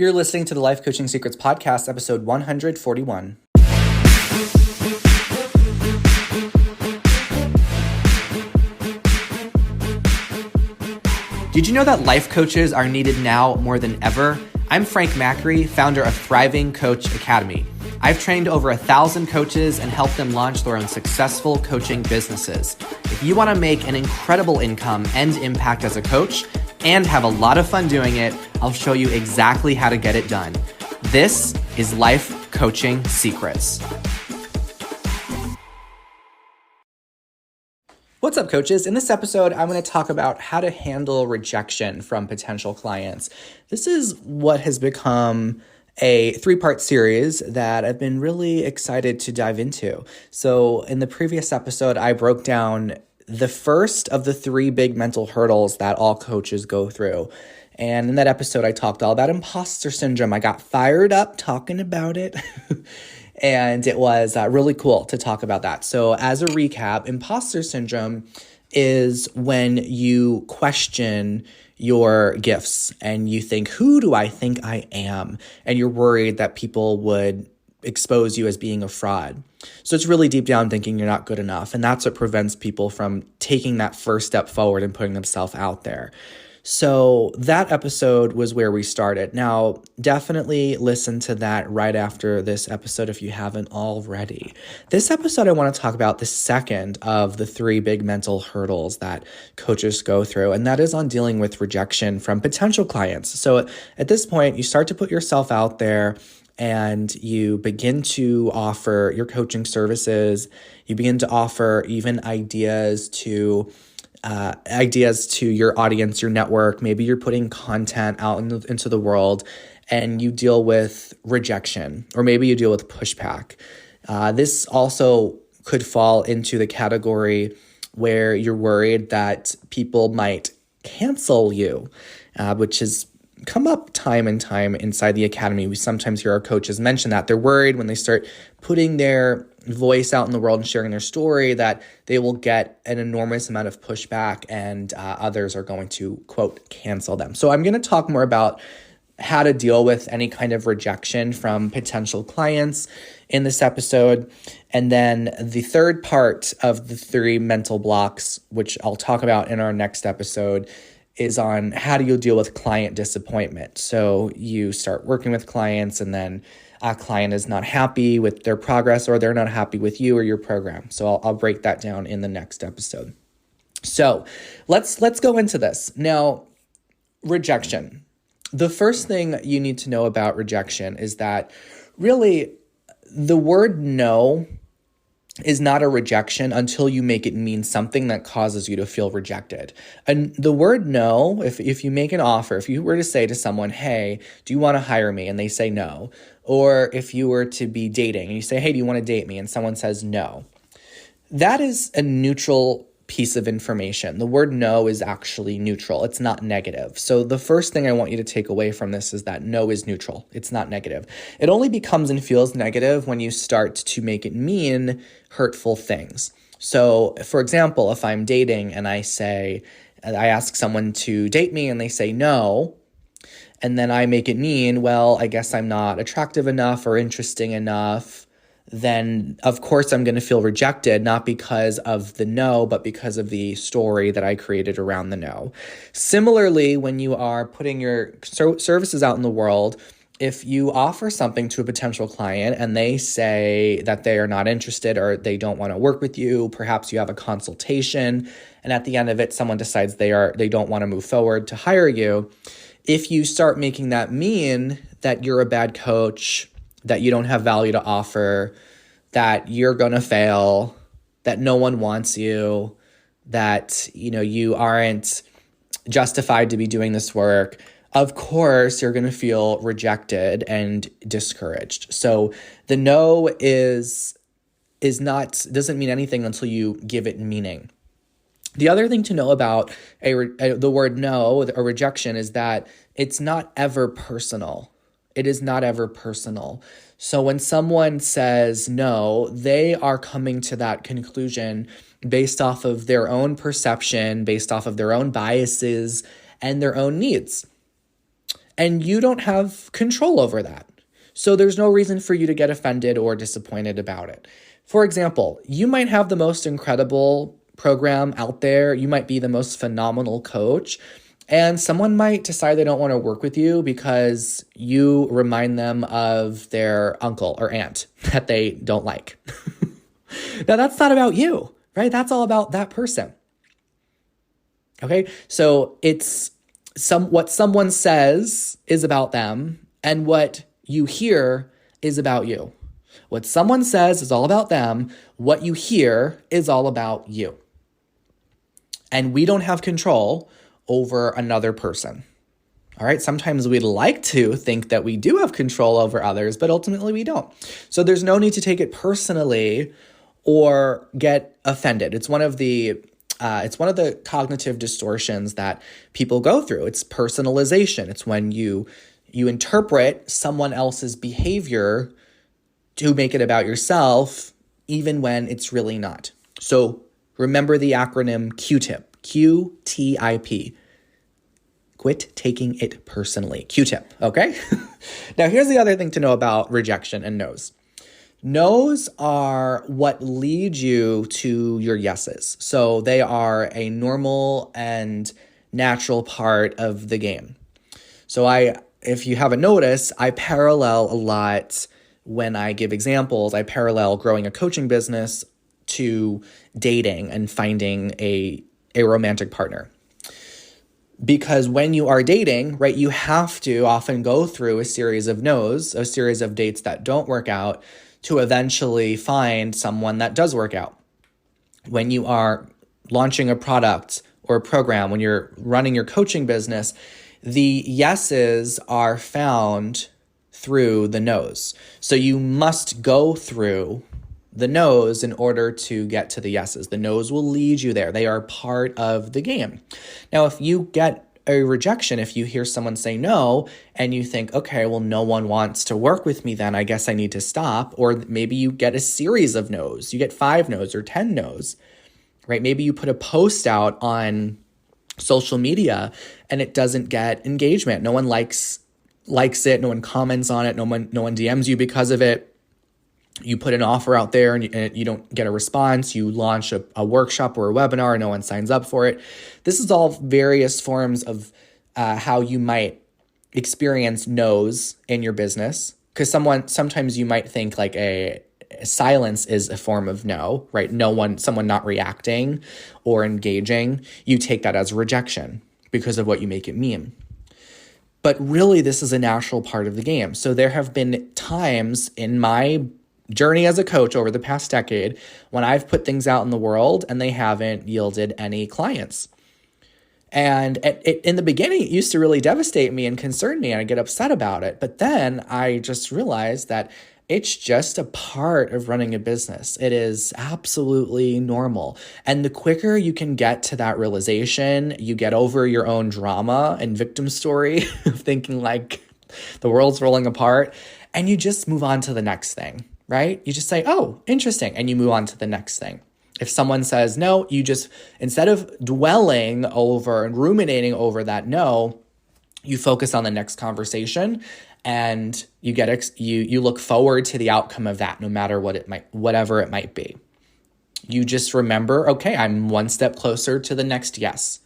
You're listening to the Life Coaching Secrets Podcast, episode 141. Did you know that life coaches are needed now more than ever? I'm Frank Macri, founder of Thriving Coach Academy. I've trained over 1,000 coaches and helped them launch their own successful coaching businesses. If you want to make an incredible income and impact as a coach and have a lot of fun doing it, I'll show you exactly how to get it done. This is Life Coaching Secrets. What's up, coaches? In this episode, I'm going to talk about how to handle rejection from potential clients. This is what has become a 3-part series that I've been really excited to dive into. So in the previous episode, I broke down the first of the 3 big mental hurdles that all coaches go through. And in that episode, I talked all about imposter syndrome. I got fired up talking about it. And it was really cool to talk about that. So as a recap, imposter syndrome is when you question your gifts and you think, who do I think I am? And you're worried that people would expose you as being a fraud. So it's really deep down thinking you're not good enough. And that's what prevents people from taking that first step forward and putting themselves out there. So that episode was where we started. Now, definitely listen to that right after this episode if you haven't already. This episode, I want to talk about the second of the 3 big mental hurdles that coaches go through, and that is on dealing with rejection from potential clients. So at this point, you start to put yourself out there and you begin to offer your coaching services. You begin to offer even ideas to your audience, your network. Maybe you're putting content out into the world and you deal with rejection, or maybe you deal with pushback. This also could fall into the category where you're worried that people might cancel you, which has come up time and time inside the academy. We sometimes hear our coaches mention that they're worried when they start putting their voice out in the world and sharing their story that they will get an enormous amount of pushback and others are going to, quote, cancel them. So I'm going to talk more about how to deal with any kind of rejection from potential clients in this episode. And then the third part of the 3 mental blocks, which I'll talk about in our next episode, is on how do you deal with client disappointment. So you start working with clients and then a client is not happy with their progress or they're not happy with you or your program. So I'll break that down in the next episode. So let's go into this. Now, rejection. The first thing you need to know about rejection is that really the word no is not a rejection until you make it mean something that causes you to feel rejected. And the word no, if you make an offer, if you were to say to someone, hey, do you want to hire me? And they say no. Or if you were to be dating and you say, hey, do you want to date me? And someone says no. That is a neutral piece of information. The word no is actually neutral. It's not negative. So the first thing I want you to take away from this is that no is neutral. It's not negative. It only becomes and feels negative when you start to make it mean hurtful things. So for example, if I'm dating and I ask someone to date me and they say no, and then I make it mean, well, I guess I'm not attractive enough or interesting enough, then of course I'm going to feel rejected, not because of the no, but because of the story that I created around the no. Similarly, when you are putting your services out in the world, if you offer something to a potential client and they say that they are not interested or they don't want to work with you, perhaps you have a consultation, and at the end of it, someone decides they don't want to move forward to hire you. If you start making that mean that you're a bad coach, that you don't have value to offer, that you're going to fail, that no one wants you, that you aren't justified to be doing this work, of course you're going to feel rejected and discouraged. So the no doesn't mean anything until you give it meaning. The other thing to know about the word no, or rejection, is that it's not ever personal. It is not ever personal. So when someone says no, they are coming to that conclusion based off of their own perception, based off of their own biases and their own needs. and you don't have control over that. So there's no reason for you to get offended or disappointed about it. For example, you might have the most incredible program out there. You might be the most phenomenal coach, and someone might decide they don't want to work with you because you remind them of their uncle or aunt that they don't like. Now, that's not about you, right? That's all about that person. Okay, so it's what someone says is about them, and what you hear is about you. What someone says is all about them. What you hear is all about you. And we don't have control over another person. All right, sometimes we'd like to think that we do have control over others, but ultimately we don't. So there's no need to take it personally or get offended. It's one of the cognitive distortions that people go through. It's personalization. It's when you interpret someone else's behavior to make it about yourself, even when it's really not. So remember the acronym QTIP, QTIP. Quit taking it personally. Q-tip, okay? Now, here's the other thing to know about rejection and no's. No's are what lead you to your yeses. So they are a normal and natural part of the game. So if you haven't noticed, I parallel a lot when I give examples. I parallel growing a coaching business to dating and finding a romantic partner. Because when you are dating, right, you have to often go through a series of no's, a series of dates that don't work out to eventually find someone that does work out. When you are launching a product or a program, when you're running your coaching business, the yeses are found through the no's. So you must go through the no's in order to get to the yeses. The no's will lead you there. They are part of the game. Now, if you get a rejection, if you hear someone say no and you think, okay, well, no one wants to work with me, then I guess I need to stop. Or maybe you get a series of no's. You get 5 no's or 10 no's, right? Maybe you put a post out on social media and it doesn't get engagement. No one likes it. No one comments on it. No one DMs you because of it. You put an offer out there and you don't get a response. You launch a workshop or a webinar and no one signs up for it. This is all various forms of how you might experience no's in your business. Because sometimes you might think like a silence is a form of no, right? Someone not reacting or engaging, you take that as rejection because of what you make it mean. But really, this is a natural part of the game. So there have been times in my journey as a coach over the past decade when I've put things out in the world and they haven't yielded any clients. And in the beginning, it used to really devastate me and concern me, and I get upset about it. But then I just realized that it's just a part of running a business. It is absolutely normal. And the quicker you can get to that realization, you get over your own drama and victim story of thinking like the world's rolling apart, and you just move on to the next thing. Right? You just say, oh, interesting. And you move on to the next thing. If someone says no, you just, instead of dwelling over and ruminating over that no, you focus on the next conversation and you look forward to the outcome of that, no matter whatever it might be. You just remember, okay, I'm one step closer to the next yes.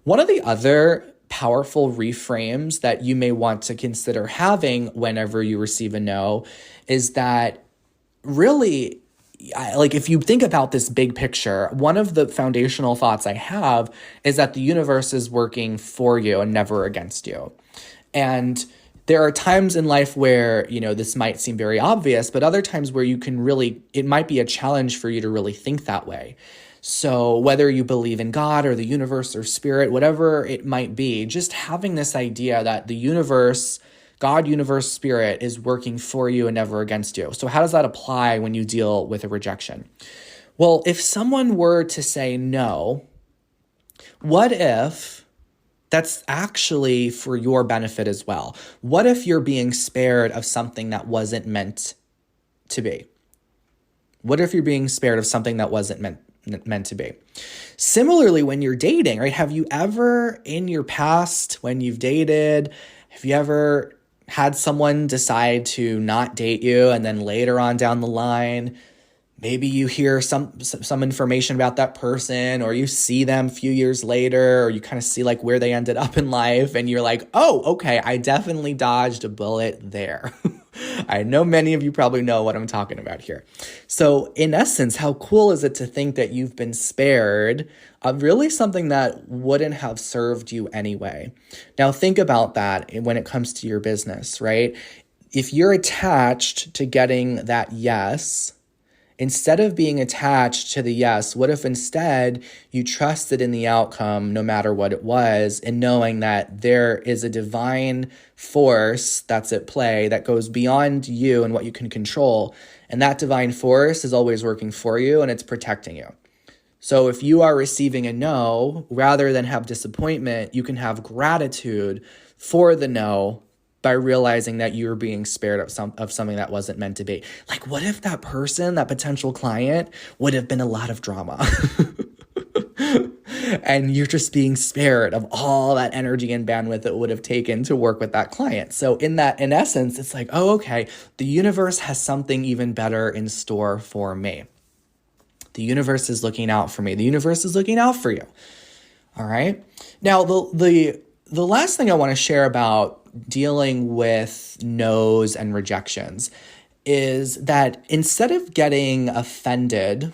One of the other powerful reframes that you may want to consider having whenever you receive a no is that really, like if you think about this big picture, one of the foundational thoughts I have is that the universe is working for you and never against you. And there are times in life where, this might seem very obvious, but other times where it might be a challenge for you to really think that way. So whether you believe in God or the universe or spirit, whatever it might be, just having this idea that the universe, God, universe, spirit is working for you and never against you. So how does that apply when you deal with a rejection? Well, if someone were to say no, what if that's actually for your benefit as well? What if you're being spared of something that wasn't meant to be? What if you're being spared of something that wasn't meant to be? Similarly, when you're dating, right? Have you ever in your past, when you've dated, Have you ever had someone decide to not date you, and then later on down the line, maybe you hear some information about that person, or you see them a few years later, or you kind of see like where they ended up in life, and you're like, oh, okay, I definitely dodged a bullet there. I know many of you probably know what I'm talking about here. So in essence, how cool is it to think that you've been spared of really something that wouldn't have served you anyway? Now think about that when it comes to your business, right? If you're attached to getting that yes, instead of being attached to the yes, what if instead you trusted in the outcome no matter what it was, and knowing that there is a divine force that's at play that goes beyond you and what you can control, and that divine force is always working for you and it's protecting you. So if you are receiving a no, rather than have disappointment, you can have gratitude for the no by realizing that you're being spared of something that wasn't meant to be. Like, what if that person, that potential client, would have been a lot of drama? And you're just being spared of all that energy and bandwidth it would have taken to work with that client. So in essence, it's like, oh, okay, the universe has something even better in store for me. The universe is looking out for me. The universe is looking out for you. All right. Now, the last thing I want to share about dealing with no's and rejections is that instead of getting offended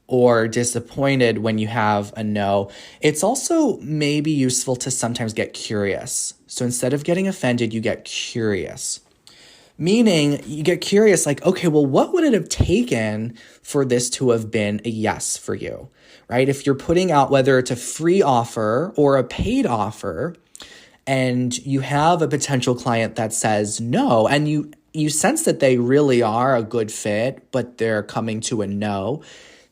or disappointed when you have a no, it's also maybe useful to sometimes get curious. So instead of getting offended, you get curious. Meaning you get curious, like, okay, well, what would it have taken for this to have been a yes for you, right? If you're putting out, whether it's a free offer or a paid offer, and you have a potential client that says no, and you sense that they really are a good fit, but they're coming to a no,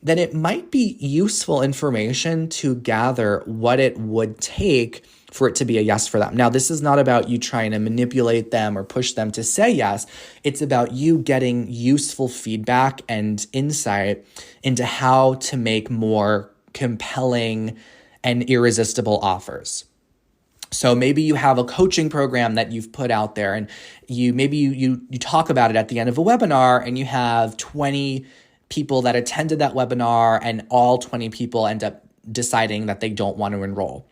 then it might be useful information to gather what it would take for it to be a yes for them. Now, this is not about you trying to manipulate them or push them to say yes. It's about you getting useful feedback and insight into how to make more compelling and irresistible offers. So maybe you have a coaching program that you've put out there, and you talk about it at the end of a webinar, and you have 20 people that attended that webinar, and all 20 people end up deciding that they don't want to enroll.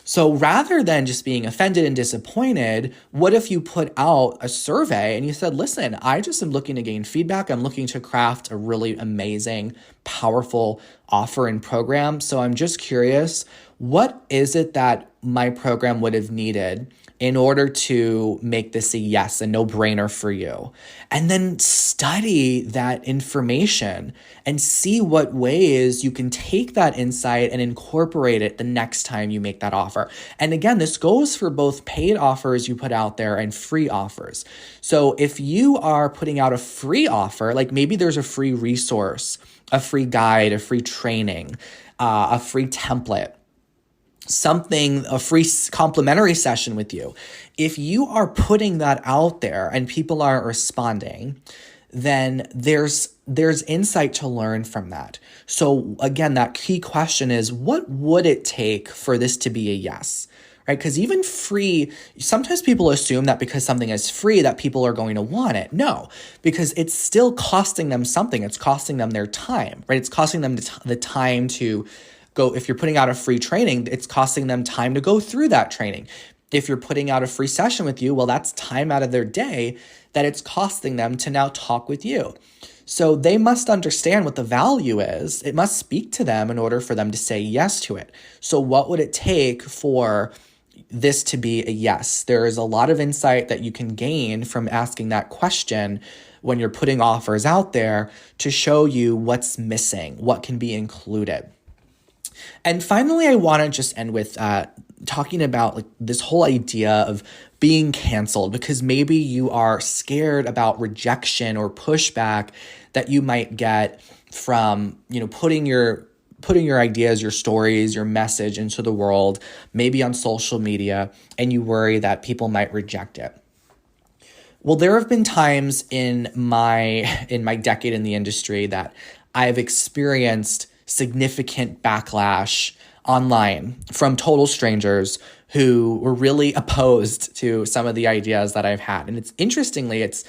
So rather than just being offended and disappointed, what if you put out a survey and you said, listen, I just am looking to gain feedback. I'm looking to craft a really amazing, powerful offer and program. So I'm just curious, what is it that my program would have needed in order to make this a yes, a no-brainer for you? And then study that information and see what ways you can take that insight and incorporate it the next time you make that offer. And again, this goes for both paid offers you put out there and free offers. So if you are putting out a free offer, like maybe there's a free resource, a free guide, a free training, a free template, a free complimentary session with you. If you are putting that out there and people aren't responding, then there's insight to learn from that. So again, that key question is, what would it take for this to be a yes? Right? Because even free, sometimes people assume that because something is free that people are going to want it. No, because it's still costing them something. It's costing them their time, right? It's costing them the time to go. If you're putting out a free training, it's costing them time to go through that training. If you're putting out a free session with you, well, that's time out of their day that it's costing them to now talk with you. So they must understand what the value is. It must speak to them in order for them to say yes to it. So what would it take for this to be a yes? There is a lot of insight that you can gain from asking that question when you're putting offers out there to show you what's missing, what can be included. And finally, I want to just end with talking about like this whole idea of being canceled, because maybe you are scared about rejection or pushback that you might get from, putting your ideas, your stories, your message into the world, maybe on social media, and you worry that people might reject it. Well, there have been times in my decade in the industry that I've experienced significant backlash online from total strangers who were really opposed to some of the ideas that I've had. And it's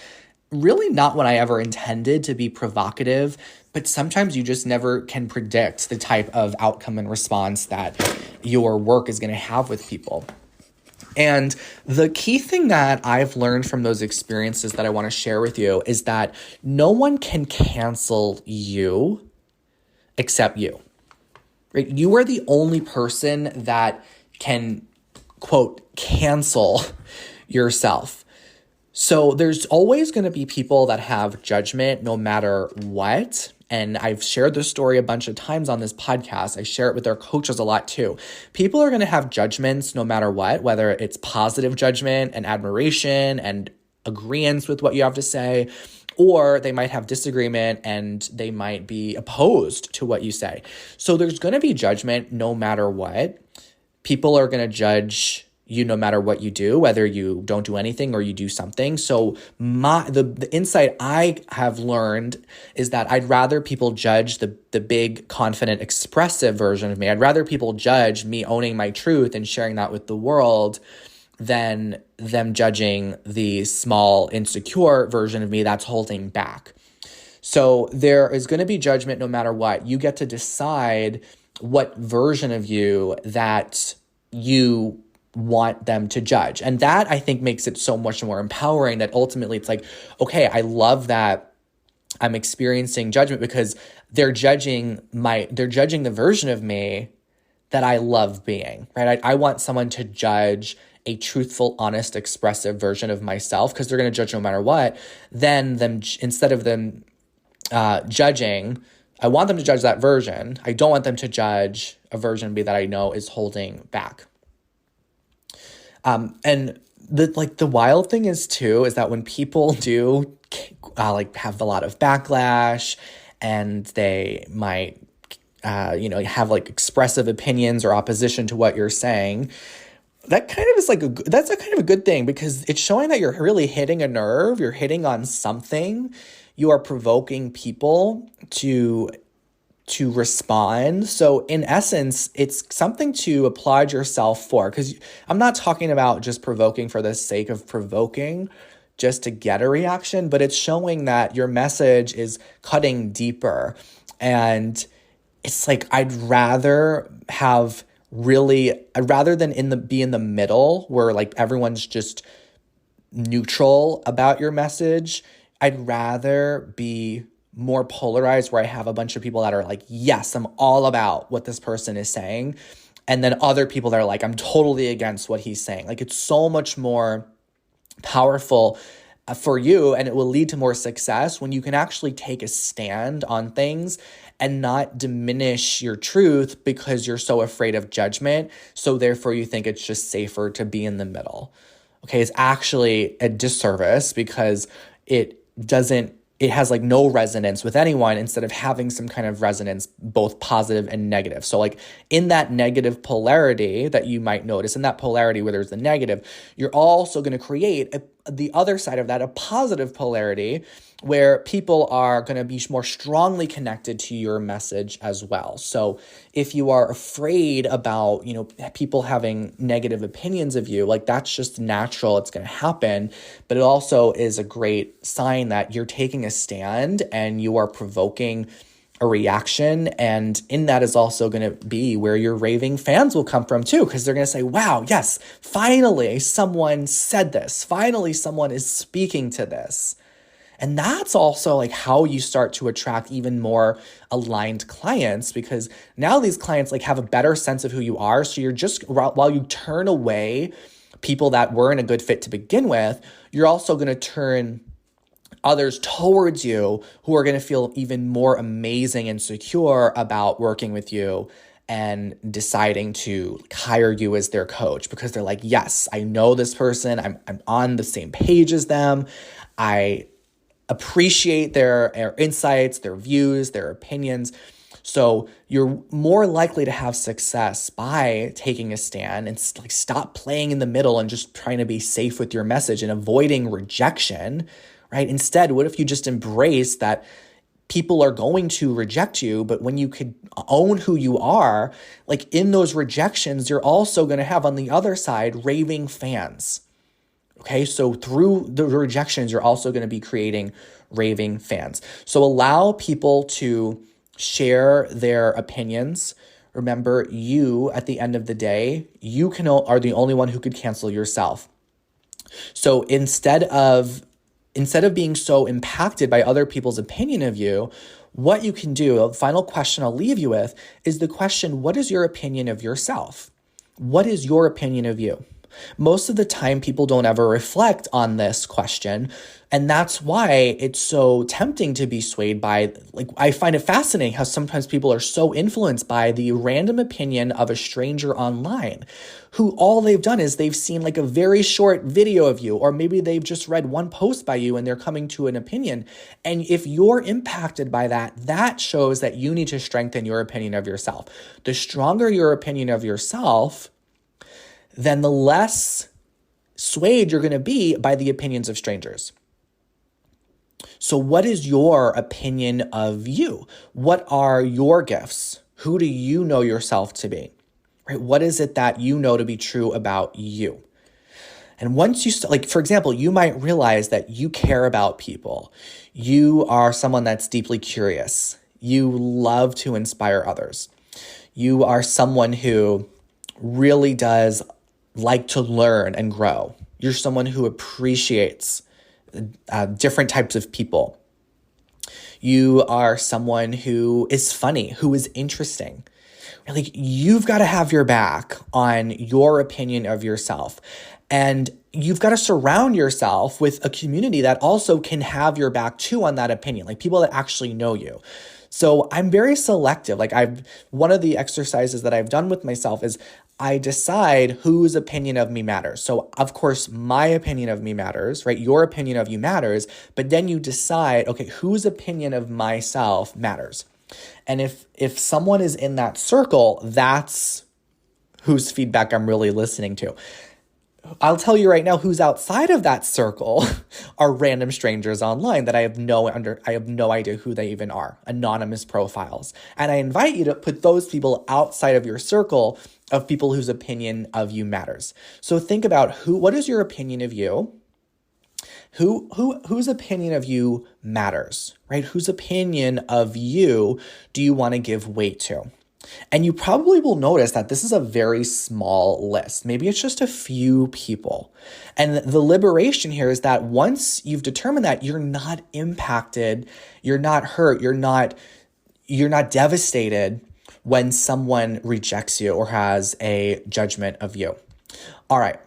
really not what I ever intended to be provocative, but sometimes you just never can predict the type of outcome and response that your work is going to have with people. And the key thing that I've learned from those experiences that I want to share with you is that no one can cancel you except you, right? You are the only person that can, quote, cancel yourself. So there's always going to be people that have judgment no matter what. And I've shared this story a bunch of times on this podcast. I share it with our coaches a lot too. People are going to have judgments no matter what, whether it's positive judgment and admiration and agreeance with what you have to say, or they might have disagreement and they might be opposed to what you say. So there's going to be judgment no matter what. People are going to judge you no matter what you do, whether you don't do anything or you do something. So the insight I have learned is that I'd rather people judge the big, confident, expressive version of me. I'd rather people judge me owning my truth and sharing that with the world than them judging the small, insecure version of me that's holding back. So there is going to be judgment no matter what. You get to decide what version of you that you want them to judge. And that, I think, makes it so much more empowering that ultimately it's like, okay, I love that I'm experiencing judgment because they're judging the version of me that I love being, right? I want someone to judge a truthful, honest, expressive version of myself because they're going to judge no matter what. Then instead of them judging, I want them to judge that version. I don't want them to judge a version of me that I know is holding back. And the wild thing is that when people do have a lot of backlash and they might have expressive opinions or opposition to what you're saying, that kind of is that's a kind of a good thing because it's showing that you're really hitting a nerve, you're hitting on something, you are provoking people to respond. So in essence, it's something to applaud yourself for, because I'm not talking about just provoking for the sake of provoking just to get a reaction, but it's showing that your message is cutting deeper. And it's I'd rather than be in the middle where everyone's just neutral about your message. I'd rather be more polarized where I have a bunch of people that are yes, I'm all about what this person is saying. And then other people that are I'm totally against what he's saying. It's so much more powerful for you, and it will lead to more success when you can actually take a stand on things and not diminish your truth because you're so afraid of judgment. So therefore you think it's just safer to be in the middle. Okay, it's actually a disservice because it has no resonance with anyone instead of having some kind of resonance, both positive and negative. So in that negative polarity that you might notice, in that polarity where there's the negative, you're also going to create the other side of that, a positive polarity where people are going to be more strongly connected to your message as well. So if you are afraid about, people having negative opinions of you, that's just natural. It's going to happen. But it also is a great sign that you're taking a stand and you are provoking a reaction. And in that is also going to be where your raving fans will come from too, because they're going to say, wow, yes, finally someone said this. Finally, someone is speaking to this. And that's also how you start to attract even more aligned clients, because now these clients have a better sense of who you are. So you're just, while you turn away people that weren't a good fit to begin with, you're also going to turn others towards you who are going to feel even more amazing and secure about working with you and deciding to hire you as their coach, because they're yes, I know this person. I'm on the same page as them. I appreciate their insights, their views, their opinions. So you're more likely to have success by taking a stand and stop playing in the middle and just trying to be safe with your message and avoiding rejection, right? Instead, what if you just embrace that people are going to reject you, but when you could own who you are, like in those rejections, you're also going to have on the other side raving fans. Okay, so through the rejections, you're also going to be creating raving fans. So allow people to share their opinions. Remember, you, at the end of the day, are the only one who could cancel yourself. So instead of being so impacted by other people's opinion of you, what you can do, the final question I'll leave you with, is the question, what is your opinion of yourself? What is your opinion of you? Most of the time, people don't ever reflect on this question. And that's why it's so tempting to be swayed by, I find it fascinating how sometimes people are so influenced by the random opinion of a stranger online who all they've done is they've seen a very short video of you, or maybe they've just read one post by you and they're coming to an opinion. And if you're impacted by that, that shows that you need to strengthen your opinion of yourself. The stronger your opinion of yourself, then the less swayed you're going to be by the opinions of strangers. So what is your opinion of you? What are your gifts? Who do you know yourself to be? Right? What is it that you know to be true about you? And once you for example, you might realize that you care about people. You are someone that's deeply curious. You love to inspire others. You are someone who really does like to learn and grow. You're someone who appreciates different types of people. You are someone who is funny, who is interesting. You've got to have your back on your opinion of yourself. And you've got to surround yourself with a community that also can have your back too on that opinion, people that actually know you. So I'm very selective. One of the exercises that I've done with myself is I decide whose opinion of me matters. So of course, my opinion of me matters, right? Your opinion of you matters, but then you decide, okay, whose opinion of myself matters? And if someone is in that circle, that's whose feedback I'm really listening to. I'll tell you right now, who's outside of that circle are random strangers online that I have no idea who they even are, anonymous profiles. And I invite you to put those people outside of your circle of people whose opinion of you matters. So think about what is your opinion of you? Whose opinion of you matters, right? Whose opinion of you do you want to give weight to? And you probably will notice that this is a very small list. Maybe it's just a few people. And the liberation here is that once you've determined that, you're not impacted, you're not hurt, you're not devastated when someone rejects you or has a judgment of you. All right.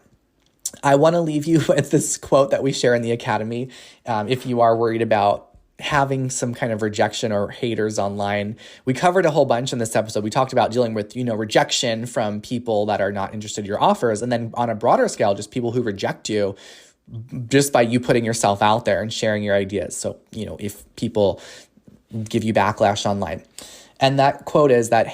I want to leave you with this quote that we share in the Academy. If you are worried about having some kind of rejection or haters online. We covered a whole bunch in this episode. We talked about dealing with, rejection from people that are not interested in your offers. And then on a broader scale, just people who reject you just by you putting yourself out there and sharing your ideas. So, if people give you backlash online. And that quote is that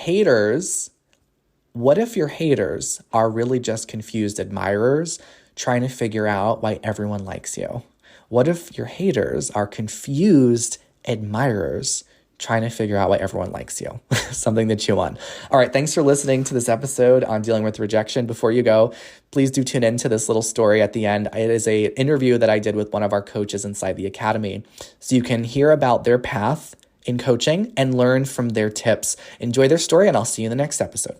what if your haters are really just confused admirers trying to figure out why everyone likes you? What if your haters are confused admirers trying to figure out why everyone likes you? Something to chew on. All right, thanks for listening to this episode on dealing with rejection. Before you go, please do tune into this little story at the end. It is an interview that I did with one of our coaches inside the Academy. So you can hear about their path in coaching and learn from their tips. Enjoy their story, and I'll see you in the next episode.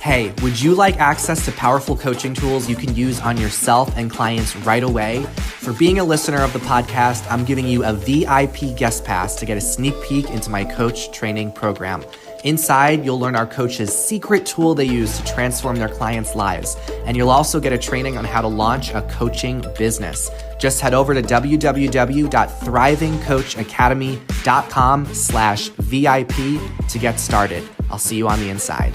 Hey, would you like access to powerful coaching tools you can use on yourself and clients right away? For being a listener of the podcast, I'm giving you a VIP guest pass to get a sneak peek into my coach training program. Inside, you'll learn our coach's secret tool they use to transform their clients' lives. And you'll also get a training on how to launch a coaching business. Just head over to www.thrivingcoachacademy.com/VIP to get started. I'll see you on the inside.